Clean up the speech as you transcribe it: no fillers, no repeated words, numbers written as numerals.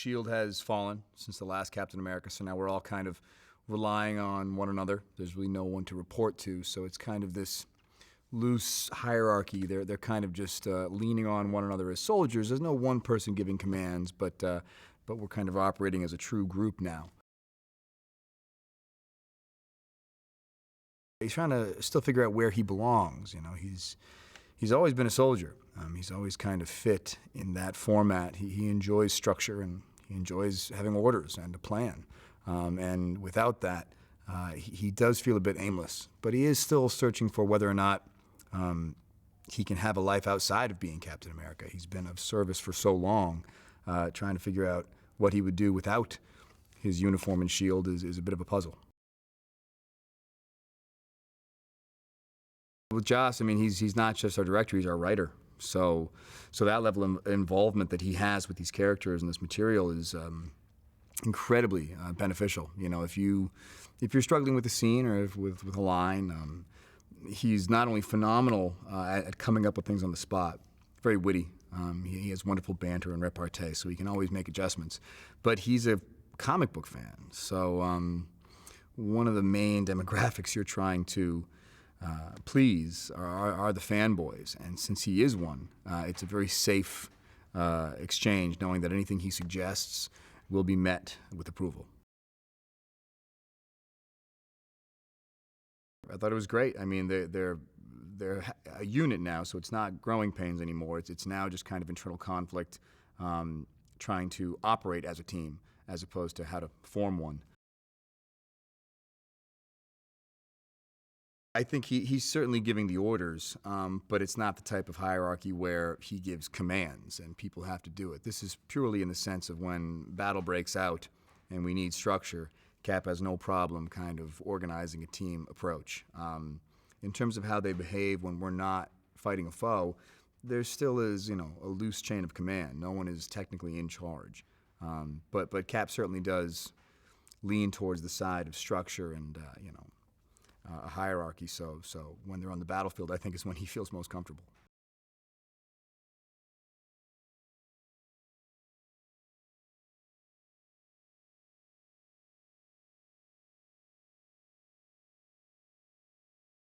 S.H.I.E.L.D. has fallen since the last Captain America, so now we're all kind of relying on one another. There's really no one to report to, so it's kind of this loose hierarchy. They're kind of just leaning on one another as soldiers. There's no one person giving commands, but we're kind of operating as a true group now. He's trying to still figure out where he belongs. You know, he's always been a soldier. He's always kind of fit in that format. He enjoys structure and he enjoys having orders and a plan. And without that, he does feel a bit aimless. But he is still searching for whether or not he can have a life outside of being Captain America. He's been of service for so long, trying to figure out what he would do without his uniform and shield is a bit of a puzzle. With Joss, I mean, he's not just our director, he's our writer. So that level of involvement that he has with these characters and this material is incredibly beneficial. You know, if you're struggling with a scene or with a line, he's not only phenomenal at coming up with things on the spot, very witty. He has wonderful banter and repartee, so he can always make adjustments. But he's a comic book fan, so one of the main demographics you're trying to please are the fanboys, and since he is one, it's a very safe exchange, knowing that anything he suggests will be met with approval. I thought it was great. I mean, they're a unit now, so it's not growing pains anymore. It's now just kind of internal conflict, trying to operate as a team as opposed to how to form one. I think he's certainly giving the orders, but it's not the type of hierarchy where he gives commands and people have to do it. This is purely in the sense of when battle breaks out and we need structure, Cap has no problem kind of organizing a team approach. In terms of how they behave when we're not fighting a foe, there still is, you know, a loose chain of command. No one is technically in charge. But Cap certainly does lean towards the side of structure and, you know, a hierarchy, so when they're on the battlefield, I think is when he feels most comfortable.